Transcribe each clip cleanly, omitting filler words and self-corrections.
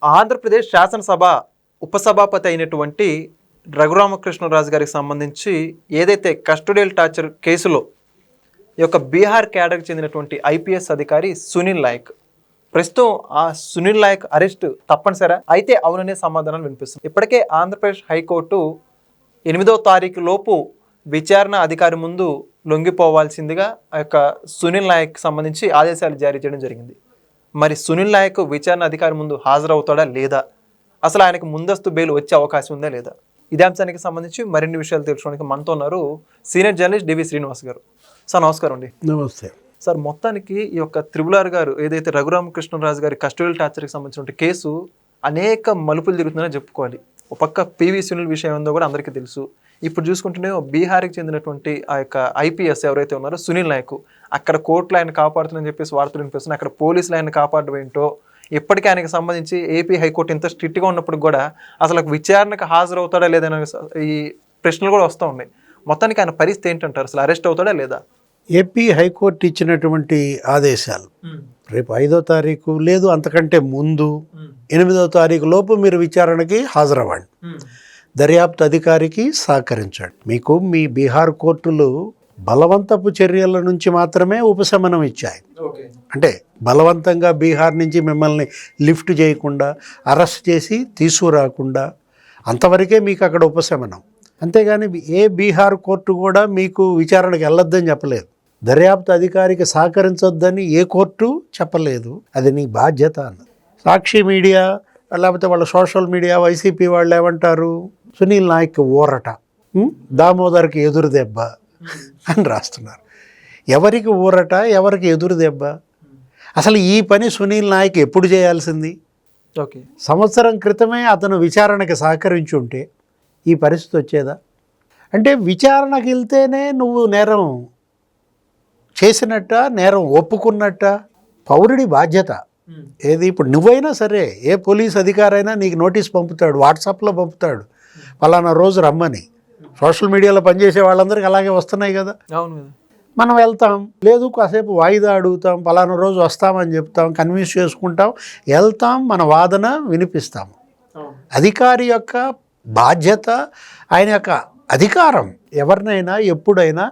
ఆంధ్రప్రదేశ్ శాసనసభ ఉపసభాపతి అయినటువంటి రఘురామకృష్ణరాజు గారికి సంబంధించి ఏదైతే కస్టోడియల్ టార్చర్ కేసులో ఈ యొక్క బీహార్ క్యాడర్కి చెందినటువంటి ఐపీఎస్ అధికారి సునీల్ నాయక్ ప్రస్తుతం ఆ సునీల్ నాయక్ అరెస్ట్ తప్పనిసరా అయితే అవుననే సమాధానం వినిపిస్తుంది. ఇప్పటికే ఆంధ్రప్రదేశ్ హైకోర్టు 8వ తారీఖు లోపు విచారణ అధికారి ముందు లొంగిపోవాల్సిందిగా ఆ యొక్క సునీల్ నాయక్ సంబంధించి ఆదేశాలు జారీ చేయడం జరిగింది. మరి సునీల్ నాయక్ విచారణ అధికారి ముందు హాజరవుతాడా లేదా, అసలు ఆయనకు ముందస్తు బెయిల్ వచ్చే అవకాశం ఉందా లేదా, ఇదే అంశానికి సంబంధించి మరిన్ని విషయాలు తెలుసుకోవడానికి మనతో ఉన్నారు సీనియర్ జర్నలిస్ట్ డివి శ్రీనివాస్ గారు. సార్ నమస్కారం అండి. నమస్తే సార్, మొత్తానికి ఈ యొక్క త్రిబుల్ గారు ఏదైతే రఘురామకృష్ణరాజు గారి కస్టోడియల్ టార్చర్కి సంబంధించిన కేసు అనేక మలుపులు తిరుగుతుందని చెప్పుకోవాలి. ఒక పక్క పివి సునీల్ విషయం ఏందో కూడా అందరికీ తెలుసు. ఇప్పుడు చూసుకుంటేనే బీహార్కి చెందినటువంటి ఆ యొక్క ఐపీఎస్ ఎవరైతే ఉన్నారో సునీల్ నాయక్ అక్కడ కోర్టులు ఆయన కాపాడుతుందని చెప్పేసి వార్తలు వినిపిస్తున్నాయి. అక్కడ పోలీసులు ఆయన కాపాడడం ఏంటో, ఇప్పటికీ ఆయనకు సంబంధించి ఏపీ హైకోర్టు ఇంత స్ట్రిక్ట్గా ఉన్నప్పుడు కూడా అసలు విచారణకు హాజరవుతాడా లేదనే ఈ ప్రశ్నలు కూడా వస్తూ ఉన్నాయి. మొత్తానికి ఆయన పరిస్థితి ఏంటంటారు, అసలు అరెస్ట్ అవుతాడా లేదా? ఏపీ హైకోర్టు ఇచ్చినటువంటి ఆదేశాలు రేపు 5వ తారీఖు లేదు అంతకంటే ముందు 8వ తారీఖు లోపు మీరు విచారణకి హాజరవ్వండి, దర్యాప్తు అధికారికి సహకరించండి. మీకు మీ బీహార్ కోర్టులు బలవంతపు చర్యల నుంచి మాత్రమే ఉపశమనం ఇచ్చాయి. అంటే బలవంతంగా బీహార్ నుంచి మిమ్మల్ని లిఫ్ట్ చేయకుండా అరెస్ట్ చేసి తీసుకురాకుండా అంతవరకే మీకు అక్కడ ఉపశమనం. అంతేగాని ఏ బీహార్ కోర్టు కూడా మీకు విచారణకు వెళ్ళొద్దని చెప్పలేదు, దర్యాప్తు అధికారికి సహకరించొద్దని ఏ కోర్టు చెప్పలేదు. అది నీ బాధ్యత అన్నది. సాక్షి మీడియా లేకపోతే వాళ్ళ సోషల్ మీడియా వైసీపీ వాళ్ళు ఏమంటారు, సునీల్ నాయక్ ఊరట, దామోదర్కి ఎదురు దెబ్బ అని రాస్తున్నారు. ఎవరికి ఊరట, ఎవరికి ఎదురు దెబ్బ? అసలు ఈ పని సునీల్ నాయక్ ఎప్పుడు చేయాల్సింది? సంవత్సరం క్రితమే అతను విచారణకి సహకరించి ఉంటే ఈ పరిస్థితి వచ్చేదా? అంటే విచారణకి వెళ్తేనే నువ్వు నేరం చేసినట్ట, నేరం ఒప్పుకున్నట్ట? పౌరుడి బాధ్యత ఏది? ఇప్పుడు నువ్వైనా సరే ఏ పోలీస్ అధికారైనా నీకు నోటీస్ పంపుతాడు, వాట్సాప్లో పంపుతాడు, పలానా రోజు రమ్మని. సోషల్ మీడియాలో పనిచేసే వాళ్ళందరికీ అలాగే వస్తున్నాయి కదా. మనం వెళ్తాం, లేదు కాసేపు వాయిదా అడుగుతాం, పలానా రోజు వస్తామని చెప్తాం, కన్విన్స్ చేసుకుంటాం, వెళ్తాం, మన వాదన వినిపిస్తాం. అధికారి యొక్క బాధ్యత, ఆయన యొక్క అధికారం, ఎవరినైనా ఎప్పుడైనా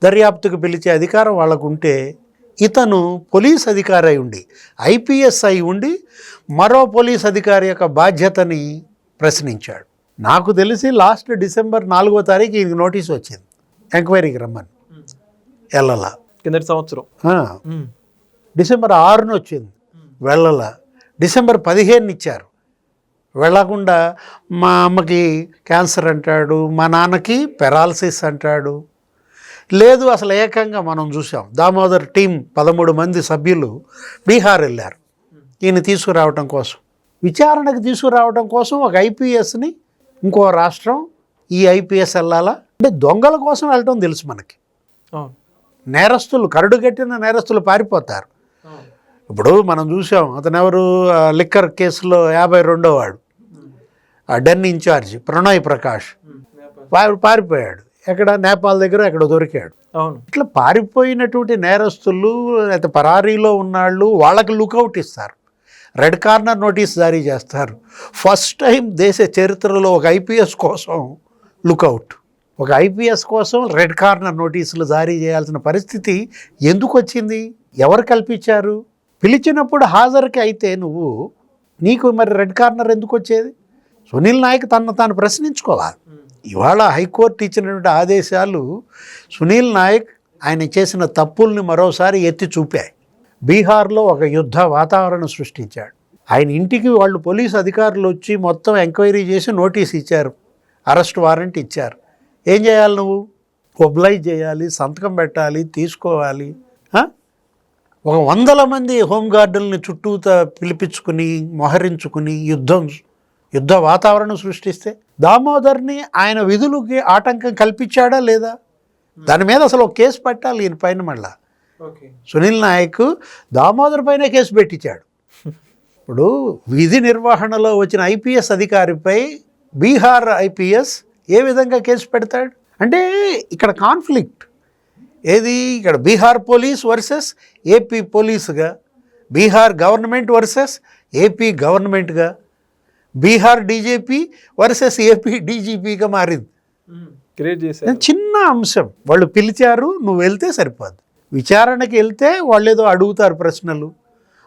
దర్యాప్తుకు పిలిచే అధికారం వాళ్ళకు ఉంటే, ఇతను పోలీస్ అధికారి అయి ఉండి, ఐపీఎస్ అయి ఉండి మరో పోలీస్ అధికారి యొక్క బాధ్యతని ప్రశ్నించాడు. నాకు తెలిసి లాస్ట్ డిసెంబర్ 4వ తారీఖు ఈయనకి నోటీస్ వచ్చింది, ఎంక్వైరీకి రమ్మని. వెళ్ళలా. కిందటి సంవత్సరం డిసెంబర్ 6న వచ్చింది, వెళ్ళలా. డిసెంబర్ 15 ఇచ్చారు, వెళ్ళకుండా మా అమ్మకి క్యాన్సర్ అంటాడు, మా నాన్నకి పెరాలసిస్ అంటాడు. లేదు అసలు ఏకంగా మనం చూసాం, దామోదర్ టీం 13 మంది సభ్యులు బీహార్ వెళ్ళారు ఈయన తీసుకురావడం కోసం, విచారణకు తీసుకురావడం కోసం. ఒక ఐపీఎస్ని ఇంకో రాష్ట్రం, ఈ ఐపీఎస్ వెళ్ళాలా అంటే దొంగల కోసం వెళ్ళటం తెలుసు మనకి. నేరస్తులు, కరడుగట్టిన నేరస్తులు పారిపోతారు. ఇప్పుడు మనం చూసాం, అతను ఎవరు, లిక్కర్ కేసులో 52వ వాడు, డెన్ ఇన్ఛార్జ్ ప్రణయ్ ప్రకాష్ పారిపోయాడు. ఎక్కడ? నేపాల్ దగ్గర ఎక్కడ దొరికాడు. ఇట్లా పారిపోయినటువంటి నేరస్తులు లేకపోతే పరారీలో ఉన్నాళ్ళు, వాళ్ళకి లుకౌట్ ఇస్తారు, రెడ్ కార్నర్ నోటీస్ జారీ చేస్తారు. ఫస్ట్ టైం దేశ చరిత్రలో ఒక ఐపీఎస్ కోసం లుకౌట్, ఒక ఐపీఎస్ కోసం రెడ్ కార్నర్ నోటీసులు జారీ చేయాల్సిన పరిస్థితి ఎందుకు వచ్చింది? ఎవరు కల్పించారు? పిలిచినప్పుడు హాజరుకి అయితే నీకు మరి రెడ్ కార్నర్ ఎందుకు వచ్చేది? సునీల్ నాయక్ తాను ప్రశ్నించుకోవాలి. ఇవాళ హైకోర్టు ఇచ్చినటువంటి ఆదేశాలు సునీల్ నాయక్ ఆయన చేసిన తప్పుల్ని మరోసారి ఎత్తి చూపాయి. బీహార్లో ఒక యుద్ధ వాతావరణం సృష్టించాడు. ఆయన ఇంటికి వాళ్ళు పోలీసు అధికారులు వచ్చి మొత్తం ఎంక్వైరీ చేసి నోటీస్ ఇచ్చారు, అరెస్ట్ వారెంట్ ఇచ్చారు. ఏం చేయాలి? నువ్వు ఒబ్లైజ్ చేయాలి, సంతకం పెట్టాలి, తీసుకోవాలి. ఒక 100 మంది హోంగార్డుల్ని చుట్టూతా పిలిపించుకుని మోహరించుకుని యుద్ధ వాతావరణం సృష్టిస్తే దామోదర్ని ఆయన విధులకి ఆటంకం కల్పించాడా లేదా? దాని మీద అసలు ఒక కేసు పెట్టాలి ఈయన పైన. మళ్ళా సునీల్ నాయక్ దామోదర్ పైన కేసు పెట్టించాడు. ఇప్పుడు విధి నిర్వహణలో వచ్చిన ఐపీఎస్ అధికారిపై బీహార్ ఐపీఎస్ ఏ విధంగా కేసు పెడతాడు? అంటే ఇక్కడ కాన్ఫ్లిక్ట్ ఏది? ఇక్కడ బీహార్ పోలీస్ వర్సెస్ ఏపీ పోలీసుగా, బీహార్ గవర్నమెంట్ వర్సెస్ ఏపీ గవర్నమెంట్గా బీహార్ డీజీపీ వర్సెస్ ఏపీ డీజీపీగా మారింది. క్రియేట్ చేశారు. చిన్న అంశం, వాళ్ళు పిలిచారు, నువ్వు వెళ్తే సరిపోదు. విచారణకి వెళ్తే వాళ్ళు ఏదో అడుగుతారు ప్రశ్నలు,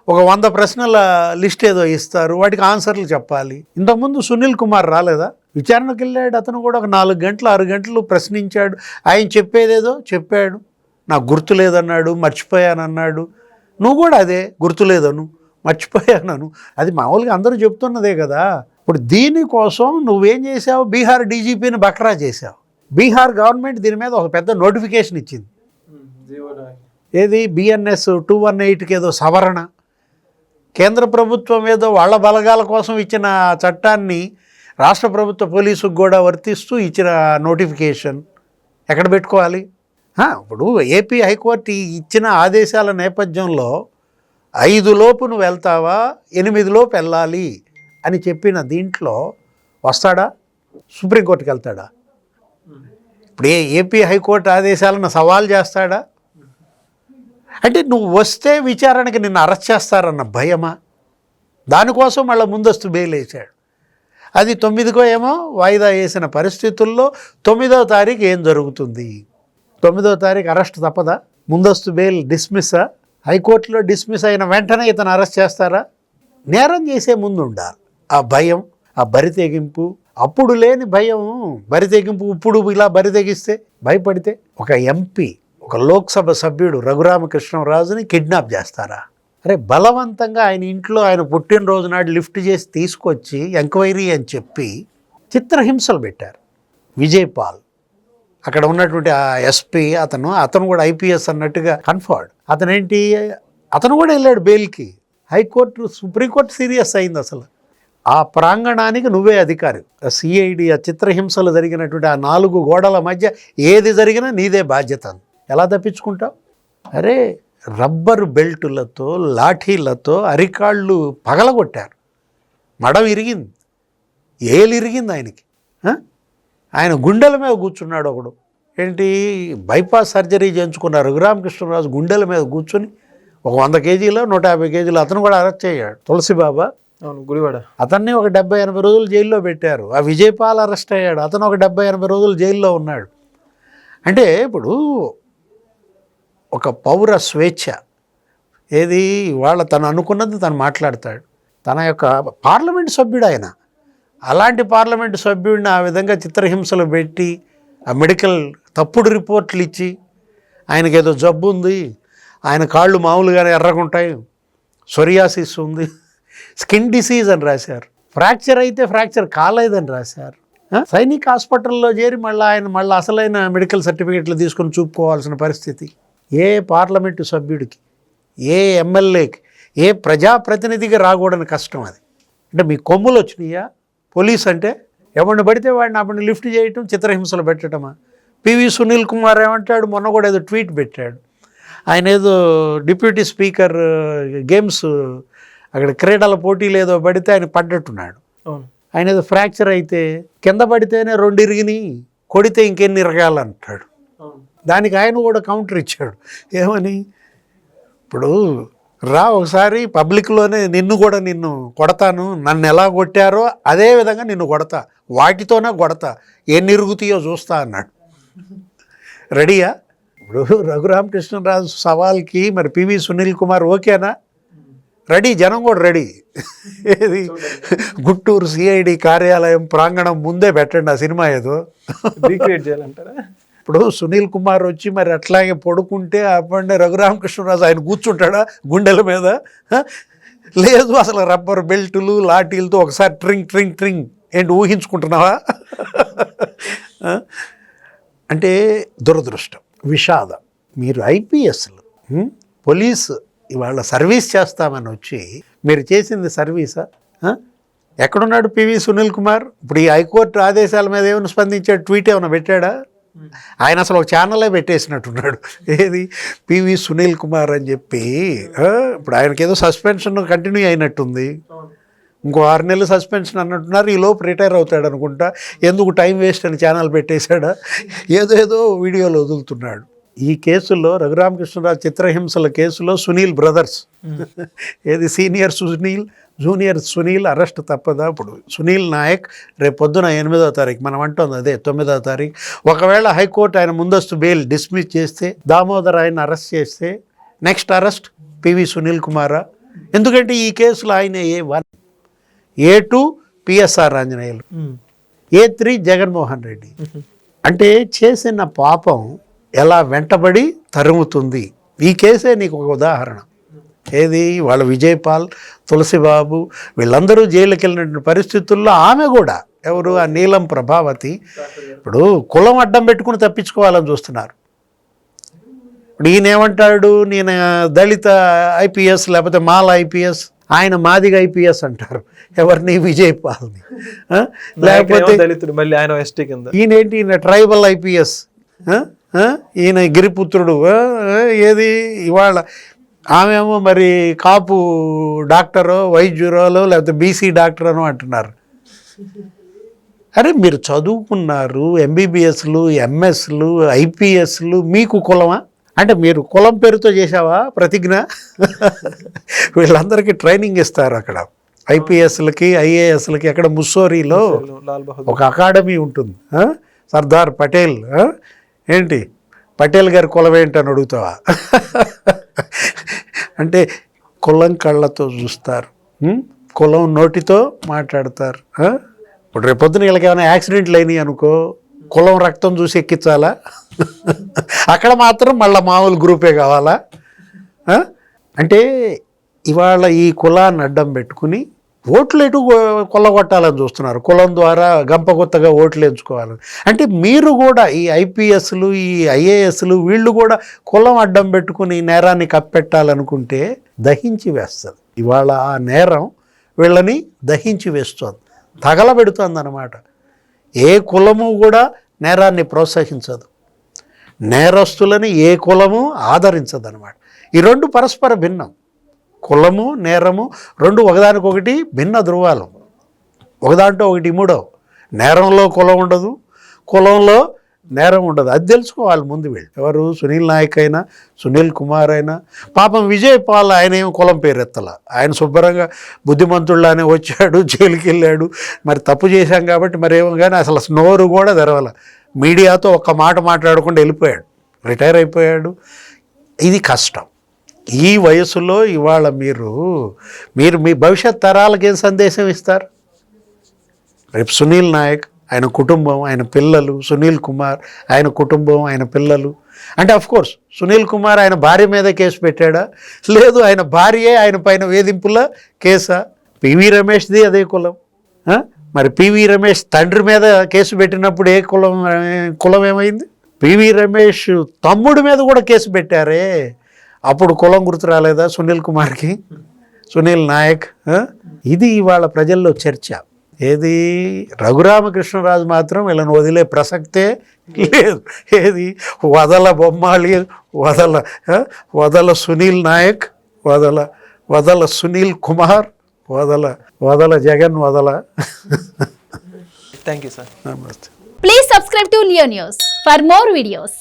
ఒక 100 ప్రశ్నల లిస్ట్ ఏదో ఇస్తారు, వాటికి ఆన్సర్లు చెప్పాలి. ఇంతకుముందు సునీల్ కుమార్ రాలేదా, విచారణకు వెళ్ళాడు, అతను కూడా ఒక 4 గంటలు 6 గంటలు ప్రశ్నించాడు. ఆయన చెప్పేదేదో చెప్పాడు, నాకు గుర్తులేదన్నాడు, మర్చిపోయానన్నాడు. నువ్వు కూడా అదే, గుర్తులేదను, మర్చిపోయానను. అది మామూలుగా అందరూ చెప్తున్నదే కదా. ఇప్పుడు దీనికోసం నువ్వేం చేసావు, బీహార్ డీజీపీని బక్రా చేసావు. బీహార్ గవర్నమెంట్ దీని మీద ఒక పెద్ద నోటిఫికేషన్ ఇచ్చింది. ఏది, BNS 218కి ఏదో సవరణ. కేంద్ర ప్రభుత్వం ఏదో వాళ్ళ బలగాల కోసం ఇచ్చిన చట్టాన్ని రాష్ట్ర ప్రభుత్వ పోలీసుకు కూడా వర్తిస్తూ ఇచ్చిన నోటిఫికేషన్ ఎక్కడ పెట్టుకోవాలి? ఇప్పుడు ఏపీ హైకోర్టు ఇచ్చిన ఆదేశాల నేపథ్యంలో 5 లోపు నువ్వు వెళ్తావా, 8 లోపు వెళ్ళాలి అని చెప్పిన దీంట్లో వస్తాడా? సుప్రీంకోర్టుకి వెళ్తాడా? ఇప్పుడు ఏపీ హైకోర్టు ఆదేశాలను సవాల్ చేస్తాడా? అంటే నువ్వు వస్తే విచారణకి నిన్ను అరెస్ట్ చేస్తారన్న భయమా? దానికోసం మళ్ళీ ముందస్తు బెయిల్ వేసాడు. అది 9కో ఏమో వాయిదా వేసిన పరిస్థితుల్లో 9వ తారీఖు ఏం జరుగుతుంది? 9వ తారీఖు అరెస్ట్ తప్పదా? ముందస్తు బెయిల్ డిస్మిస్సా? హైకోర్టులో డిస్మిస్ అయిన వెంటనే ఇతను అరెస్ట్ చేస్తారా? నేరం చేసే ముందు ఉండాలి ఆ భయం, ఆ బరితెగింపు. అప్పుడు లేని భయం, బరితెగింపు ఇప్పుడు ఇలా బరితెగిస్తే భయపడితే. ఒక ఎంపీ, ఒక లోక్సభ సభ్యుడు రఘురామకృష్ణరాజుని కిడ్నాప్ చేస్తారా? అరే బలవంతంగా ఆయన ఇంట్లో ఆయన పుట్టినరోజు నాడు లిఫ్ట్ చేసి తీసుకొచ్చి ఎంక్వైరీ అని చెప్పి చిత్రహింసలు పెట్టారు. విజయ్ పాల్ అక్కడ ఉన్నటువంటి ఆ ఎస్పీ అతను కూడా IPS అన్నట్టుగా కన్ఫర్డ్. అతను కూడా వెళ్ళాడు బెయిల్కి. హైకోర్టు, సుప్రీంకోర్టు సీరియస్ అయింది. అసలు ఆ ప్రాంగణానికి నువ్వే అధికారి. CID ఆ చిత్రహింసలు జరిగినటువంటి ఆ 4 గోడల మధ్య ఏది జరిగినా నీదే బాధ్యత. ఎలా తప్పించుకుంటావు? అరే రబ్బరు బెల్టులతో, లాఠీలతో అరికాళ్ళు పగలగొట్టారు. మడం ఇరిగింది, ఏలు ఇరిగింది ఆయనకి. ఆయన గుండెల మీద కూర్చున్నాడు ఒకడు. ఏంటి, బైపాస్ సర్జరీ చేయించుకున్న రఘురామకృష్ణరాజు గుండెల మీద కూర్చొని ఒక 100 కేజీలో 150 కేజీలు అతను కూడా అరెస్ట్ అయ్యాడు. తులసిబాబా, అవును, గుడివాడ, అతన్ని ఒక 70-80 రోజులు జైల్లో పెట్టారు. ఆ విజయపాల్ అరెస్ట్ అయ్యాడు, అతను ఒక 70-80 రోజులు జైల్లో ఉన్నాడు. అంటే ఇప్పుడు ఒక పౌర స్వేచ్ఛ ఏది, వాళ్ళ తను అనుకున్నది తను మాట్లాడతాడు. తన యొక్క పార్లమెంటు సభ్యుడు ఆయన. అలాంటి పార్లమెంటు సభ్యుడిని ఆ విధంగా చిత్రహింసలు పెట్టి, ఆ మెడికల్ తప్పుడు రిపోర్ట్లు ఇచ్చి, ఆయనకి ఏదో జబ్బు ఉంది, ఆయన కాళ్ళు మామూలుగానే ఎర్రగుంటాయి, సొరియాసిస్ ఉంది, స్కిన్ డిసీజ్ అని రాశారు, ఫ్రాక్చర్ అయితే ఫ్రాక్చర్ కాలేదని రాశారు. సైనిక్ హాస్పిటల్లో చేరి మళ్ళీ అసలైన మెడికల్ సర్టిఫికెట్లు తీసుకొని చూపుకోవాల్సిన పరిస్థితి. ఏ పార్లమెంటు సభ్యుడికి, ఏ ఎమ్మెల్యేకి, ఏ ప్రజాప్రతినిధికి రాకూడని కష్టం అది. అంటే మీ కొమ్ములు వచ్చినాయా? పోలీస్ అంటే ఎవరిని పడితే వాడిని అప్పుడు లిఫ్ట్ చేయటం, చిత్రహింసలు పెట్టడమా? PV సునీల్ కుమార్ ఏమంటాడు, మొన్న కూడా ఏదో ట్వీట్ పెట్టాడు. ఆయన ఏదో డిప్యూటీ స్పీకర్ గేమ్స్ అక్కడ క్రీడల పోటీలు ఏదో పడితే ఆయన పడ్డట్టున్నాడు. ఆయన ఏదో ఫ్రాక్చర్ అయితే కింద పడితేనే 2 ఇరిగినాయి, కొడితే ఇంకెన్ని ఇరగాలంటాడు. దానికి ఆయన కూడా కౌంటర్ ఇచ్చాడు. ఏమని, ఇప్పుడు రా ఒకసారి పబ్లిక్లోనే నిన్ను కొడతాను, నన్ను ఎలా కొట్టారో అదే విధంగా నిన్ను కొడతా, వాటితోనే కొడతా, ఎన్ని ఇరుగుతాయో చూస్తా అన్నాడు. రెడీయా? ఇప్పుడు రఘురామకృష్ణరాజు సవాల్కి మరి PV సునీల్ కుమార్ ఓకేనా? రెడీ, జనం కూడా రెడీ. ఏది, గుంటూరు CID కార్యాలయం ప్రాంగణం ముందే పెట్టండి ఆ సినిమా ఏదో రీక్రియేట్ చేయాలంటారా? ఇప్పుడు సునీల్ కుమార్ వచ్చి మరి అట్లాగే పడుకుంటే అప్పుడే రఘురామకృష్ణరాజు ఆయన కూర్చుంటాడా గుండెల మీద? లేదు, అసలు రబ్బర్ బెల్టులు లాఠీలతో ఒకసారి ట్రింగ్ ట్రింగ్ ట్రింగ్ ఏంటి ఊహించుకుంటున్నావా? అంటే దురదృష్టం, విషాదం. మీరు IPSలు, పోలీసు ఇవాళ సర్వీస్ చేస్తామని వచ్చి మీరు చేసింది సర్వీసా? ఎక్కడున్నాడు PV సునీల్ కుమార్? ఇప్పుడు ఈ హైకోర్టు ఆదేశాల మీద ఏమైనా స్పందించాడు? ట్వీట్ ఏమైనా పెట్టాడా? ఆయన అసలు ఒక ఛానలే పెట్టేసినట్టున్నాడు. ఏది, PV సునీల్ కుమార్ అని చెప్పి. ఇప్పుడు ఆయనకి ఏదో సస్పెన్షన్ కంటిన్యూ అయినట్టుంది, ఇంకో 6 నెలలు సస్పెన్షన్ అన్నట్టున్నారు. ఈ లోపు రిటైర్ అవుతాడు అనుకుంటా. ఎందుకు టైం వేస్ట్ అని ఛానల్ పెట్టేశాడా? ఏదో వీడియోలు వదులుతున్నాడు. ఈ కేసులో రఘురామకృష్ణరాజు చిత్రహింసల కేసులో సునీల్ బ్రదర్స్ ఏది senior Sunil junior Sunil arrest తప్పదా? ఇప్పుడు సునీల్ నాయక్ రేపు పొద్దున 8వ తారీఖు, మనం అంటుంది అదే 9వ తారీఖు. ఒకవేళ హైకోర్టు ఆయన ముందస్తు బెయిల్ డిస్మిస్ చేస్తే, దామోదర్ ఆయన అరెస్ట్ చేస్తే, నెక్స్ట్ అరెస్ట్ పివి సునీల్ కుమారా? ఎందుకంటే ఈ కేసులో ఆయన A1, A2 PSR Anjaneyulu, A3 Jaganmohan Reddy. అంటే చేసిన పాపం ఎలా వెంటబడి తరుముతుంది. ఈ కేసే నీకు ఒక ఉదాహరణ. ఏది వాళ్ళ విజయపాల్, తులసిబాబు వీళ్ళందరూ జైలుకి వెళ్ళిన పరిస్థితుల్లో ఆమె కూడా, ఎవరు ఆ నీలం ప్రభావతి, ఇప్పుడు కులం అడ్డం పెట్టుకుని తప్పించుకోవాలని చూస్తున్నారు. ఇప్పుడు ఈయన ఏమంటాడు, నేను దళిత ఐపీఎస్ లేకపోతే మాల ఐపీఎస్, ఆయన మాదిగ ఐపీఎస్ అంటారు. ఎవరిని? విజయపాల్ని. లేకపోతే మళ్ళీ ఆయన ఎస్టీ కింద. ఈయనేంటి, ఈయన ట్రైబల్ ఐపీఎస్, ఈయన గిరిపుత్రుడు. ఏది ఇవాళ ఆమెమో మరి కాపు డాక్టరో వైద్యురాలో లేకపోతే బీసీ డాక్టర్ అనో అంటున్నారు. అరే మీరు చదువుకున్నారు, ఎంబీబీఎస్లు, ఎంఎస్లు, ఐపీఎస్లు, మీకు కులమా? అంటే మీరు కులం పేరుతో చేసావా ప్రతిజ్ఞ? వీళ్ళందరికీ ట్రైనింగ్ ఇస్తారు అక్కడ, ఐపీఎస్లకి, ఐఏఎస్లకి. అక్కడ ముస్సోరీలో ఒక అకాడమీ ఉంటుంది, సర్దార్ పటేల్. ఏంటి పటేల్ గారి కులం ఏంటని అడుగుతావా? అంటే కులం కళ్ళతో చూస్తారు, కులం నోటితో మాట్లాడతారు. ఇప్పుడు రేపొద్దున వీళ్ళకి ఏమైనా యాక్సిడెంట్లు అయినాయి అనుకో, కులం రక్తం చూసి ఎక్కించాలా? అక్కడ మాత్రం మళ్ళీ మామూలు గ్రూపే కావాలా? అంటే ఇవాళ ఈ కులాన్ని అడ్డం పెట్టుకుని ఓట్లు ఎటు కొల్లగొట్టాలని చూస్తున్నారు. కులం ద్వారా గంపగొత్తగా ఓట్లు ఎంచుకోవాలని. అంటే మీరు కూడా ఈ ఐపీఎస్లు, ఈ ఐఏఎస్లు వీళ్ళు కూడా కులం అడ్డం పెట్టుకుని నేరాన్ని కప్పెట్టాలనుకుంటే దహించి వేస్తుంది. ఇవాళ ఆ నేరం వీళ్ళని దహించి వేస్తుంది, తగలబెడుతుంది అన్నమాట. ఏ కులము కూడా నేరాన్ని ప్రోత్సహించదు, నేరస్తులని ఏ కులము ఆదరించదు అన్నమాట. ఈ రెండు పరస్పర భిన్నం. కులము, నేరము రెండు ఒకదానికొకటి భిన్న ధృవాలు, ఒకదాంట్లో ఒకటి ఇముడవు. నేరంలో కులం ఉండదు, కులంలో నేరం ఉండదు. అది తెలుసుకోవాలి ముందు వీళ్ళు. ఎవరు? సునీల్ నాయక్ అయినా, సునీల్ కుమార్ అయినా. పాపం విజయపాల్ ఆయన ఏం కులం పేరెత్తల, ఆయన శుభ్రంగా బుద్ధిమంతుళ్ళనే వచ్చాడు, జైలుకి వెళ్ళాడు. మరి తప్పు చేశాం కాబట్టి మరి ఏమో, కానీ అసలు నోరు కూడా తెరవల. మీడియాతో ఒక్క మాట మాట్లాడకుండా వెళ్ళిపోయాడు, రిటైర్ అయిపోయాడు. ఇది కష్టం. ఈ వయసులో ఇవాళ మీరు మీ భవిష్యత్ తరాలకు ఏం సందేశం ఇస్తారు? రేపు సునీల్ నాయక్, ఆయన కుటుంబం, ఆయన పిల్లలు, సునీల్ కుమార్, ఆయన కుటుంబం, ఆయన పిల్లలు. అంటే అఫ్కోర్స్ సునీల్ కుమార్ ఆయన భార్య మీద కేసు పెట్టాడా? లేదు, ఆయన భార్యే ఆయన పైన వేధింపుల కేసా? పివి రమేష్ది అదే కులం. మరి పివి రమేష్ తండ్రి మీద కేసు పెట్టినప్పుడు ఏ కులం ఏమైంది? పివి రమేష్ తమ్ముడి మీద కూడా కేసు పెట్టారే, అప్పుడు కులం గుర్తు రాలేదా సునీల్ కుమార్కి, సునీల్ నాయక్? ఇది ఇవాళ ప్రజల్లో చర్చ. ఏది? రఘురామకృష్ణరాజు మాత్రం వీళ్ళని వదిలే ప్రసక్తే లేదు. ఏది? వదల బొమ్మాళి, వదల సునీల్ నాయక్, వదల సునీల్ కుమార్, వదల జగన్, వదల. Thank you sir. నమస్తే. Please subscribe to Leo News for more videos.